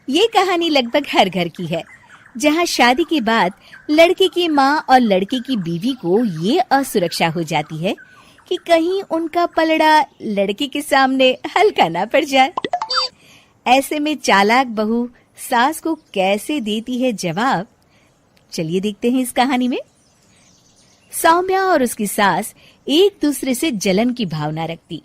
ये कहानी लगभग हर घर की है, जहाँ शादी के बाद लड़के की माँ और लड़के की बीवी को ये असुरक्षा हो जाती है कि कहीं उनका पलड़ा लड़के के सामने हल्का ना पड़ जाए। ऐसे में चालाक बहू सास को कैसे देती है जवाब, चलिए देखते हैं इस कहानी में। सौम्या और उसकी सास एक दूसरे से जलन की भावना रखती।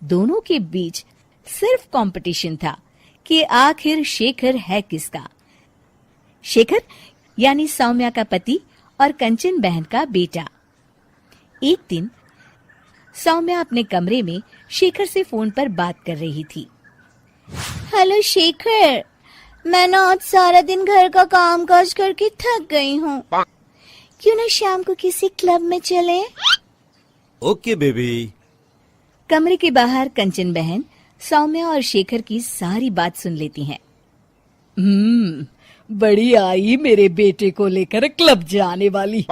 दोनों के बीच सिर्फ कंपटीशन था कि आखिर शेखर है किसका। शेखर यानी सौम्या का पति और कंचन बहन का बेटा। एक दिन सौम्या अपने कमरे में शेखर से फोन पर बात कर रही थी। हेलो शेखर, मैं ना आज सारा दिन घर का काम काज करके थक गई हूँ। क्यों ना शाम को किसी क्लब में चले? Okay baby. कमरे के बाहर कंचन बहन सौम्या और शेखर की सारी बात सुन लेती हैं। बड़ी आई मेरे बेटे को लेकर क्लब जाने वाली।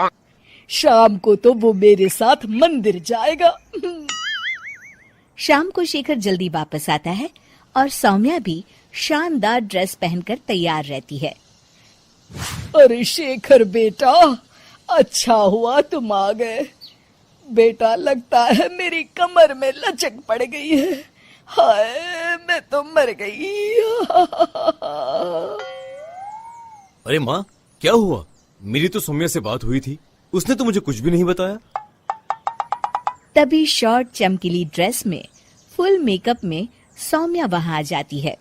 शाम को तो वो मेरे साथ मंदिर जाएगा। शाम को शेखर जल्दी वापस आता है और सौम्या भी शानदार ड्रेस पहनकर तैयार रहती है। अरे शेखर बेटा, अच्छा हुआ तुम आ गए। बेटा लगता है मेरी कमर में लचक पड़ गई है। हाय, मैं तो मर गई। अरे माँ, क्या हुआ? मेरी तो सौम्या से बात हुई थी, उसने तो मुझे कुछ भी नहीं बताया। तभी शॉर्ट चमकीली ड्रेस में फुल मेकअप में सौम्या वहां आ जाती है।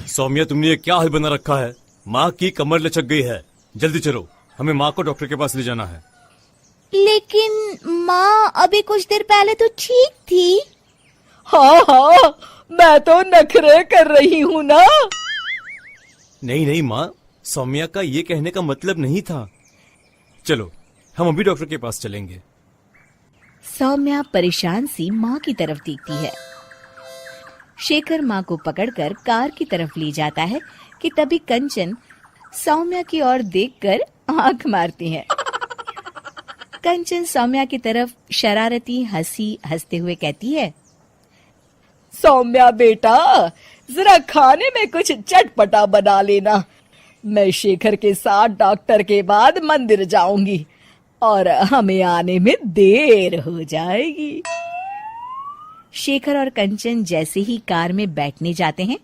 सौम्या, तुमने ये क्या हाल बना रखा है? माँ की कमर लचक गई है। जल्दी चलो, हमें माँ को डॉक्टर के पास ले जाना है। लेकिन माँ अभी कुछ देर पहले तो ठीक थी। हाँ, मैं तो नखरे कर रही हूँ ना। नहीं माँ, सौम्या का ये कहने का मतलब नहीं था। चलो, हम अभी डॉक्टर के पास चलेंगे। सौम्या परेशान सी माँ की तरफ देखती है। शेखर माँ को पकड़कर कार की तरफ ले जाता है कि तभी कंचन सौम्या की ओर देखकर आंख मारती है। कंचन सौम्या की तरफ शरारती हंसी हंसते हुए कहती है, सौम्या बेटा, जरा खाने में कुछ चटपटा बना लेना। मैं शेखर के साथ डॉक्टर के बाद मंदिर जाऊंगी और हमें आने में देर हो जाएगी। शेखर और कंचन जैसे ही कार में बैठने जाते हैं,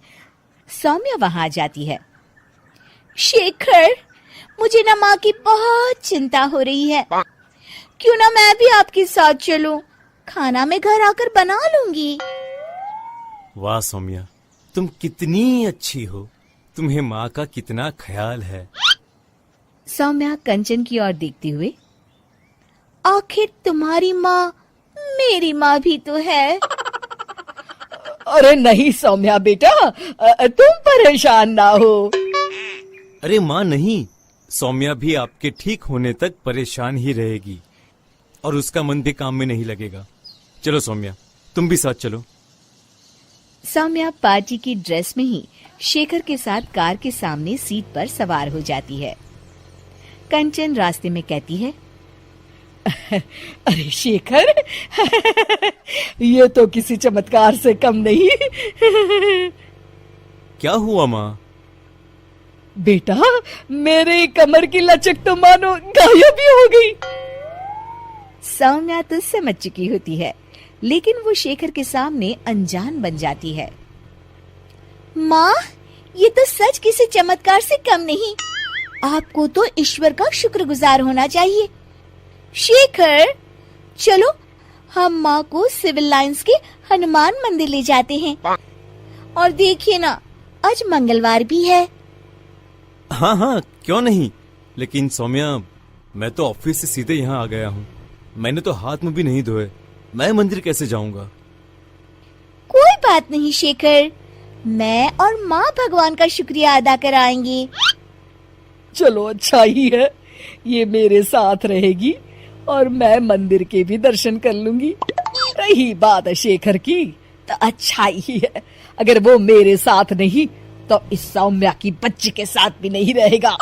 सौम्या वहां आ जाती है। शेखर, मुझे ना माँ की बहुत चिंता हो रही है। क्यों ना मैं भी आपके साथ चलूं? खाना मैं घर आकर बना लूंगी। वाह सौम्या, तुम कितनी अच्छी हो। तुम्हें माँ का कितना ख्याल है। सौम्या कंचन की ओर देखते हुए, आखिर तुम्हारी माँ मेरी माँ भी तो है। अरे नहीं सौम्या बेटा, तुम परेशान ना हो। अरे माँ नहीं, सौम्या भी आपके ठीक होने तक परेशान ही रहेगी और उसका मन भी काम में नहीं लगेगा। चलो सौम्या, तुम भी साथ चलो। सौम्या पार्टी की ड्रेस में ही शेखर के साथ कार के सामने सीट पर सवार हो जाती है। कंचन रास्ते में कहती है, अरे शेखर, ये तो किसी चमत्कार से कम नहीं। क्या हुआ माँ? बेटा, मेरे कमर की लचक तो मानो गायब ही हो गई। सौम्या तो समझ चुकी होती है, लेकिन वो शेखर के सामने अनजान बन जाती है। माँ, ये तो सच किसी चमत्कार से कम नहीं। आपको तो ईश्वर का शुक्रगुजार होना चाहिए। शेखर, चलो हम माँ को सिविल लाइंस के हनुमान मंदिर ले जाते हैं। और देखिए ना, आज मंगलवार भी है। हाँ, क्यों नहीं। लेकिन सौम्या, मैं तो ऑफिस से सीधे यहाँ आ गया हूँ। मैंने तो हाथ में भी नहीं धोए। मैं मंदिर कैसे जाऊंगा? कोई बात नहीं शेखर, मैं और माँ भगवान का शुक्रिया अदा कराएंगे। चलो अच्छा ही है, ये मेरे साथ रहेगी और मैं मंदिर के भी दर्शन कर लूंगी। रही बात शेखर की, तो अच्छा ही है। अगर वो मेरे साथ नहीं तो इस सौम्या की बच्ची के साथ भी नहीं रहेगा।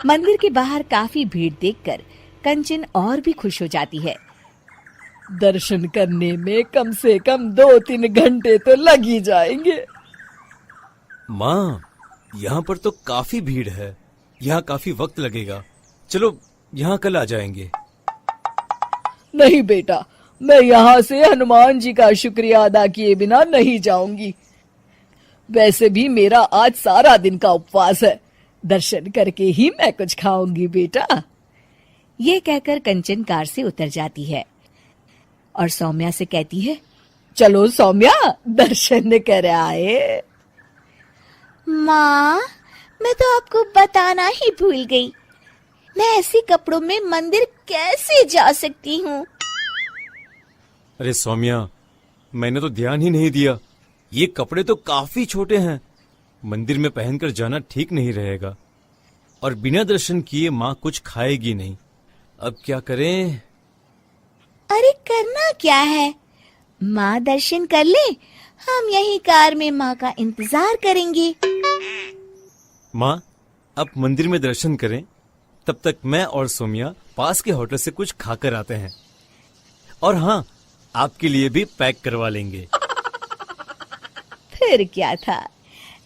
मंदिर के बाहर काफी भीड़ देखकर कंचन और भी खुश हो जाती है। दर्शन करने में कम से कम 2-3 घंटे तो लग ही जाएंगे। माँ, यहाँ पर तो काफी भीड़ है, यहाँ काफी वक्त लगेगा। चलो यहाँ कल आ जाएंगे। नहीं बेटा, मैं यहाँ से हनुमान जी का शुक्रिया अदा किए बिना नहीं जाऊंगी। वैसे भी मेरा आज सारा दिन का उपवास है, दर्शन करके ही मैं कुछ खाऊंगी बेटा। ये कहकर कंचन कार से उतर जाती है और सौम्या से कहती है, चलो सौम्या, दर्शन कर आए। माँ, मैं तो आपको बताना ही भूल गई, मैं ऐसे कपड़ों में मंदिर कैसे जा सकती हूँ? अरे सौम्या, मैंने तो ध्यान ही नहीं दिया। ये कपड़े तो काफी छोटे हैं, मंदिर में पहनकर जाना ठीक नहीं रहेगा। और बिना दर्शन किए माँ कुछ खाएगी नहीं। अब क्या करें? अरे करना क्या है, माँ दर्शन कर ले, हम यही कार में माँ का इंतजार करेंगे। माँ, आप मंदिर में दर्शन करें, तब तक मैं और सौम्या पास के होटल से कुछ खाकर आते हैं। और हाँ, आपके लिए भी पैक करवा लेंगे। फिर क्या था,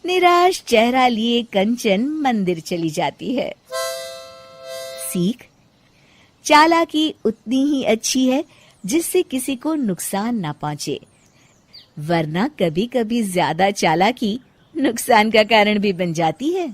निराश चेहरा लिए कंचन मंदिर चली जाती है। सीख, चालाकी उतनी ही अच्छी है जिससे किसी को नुकसान ना पहुंचे, वरना कभी कभी ज्यादा चालाकी नुकसान का कारण भी बन जाती है।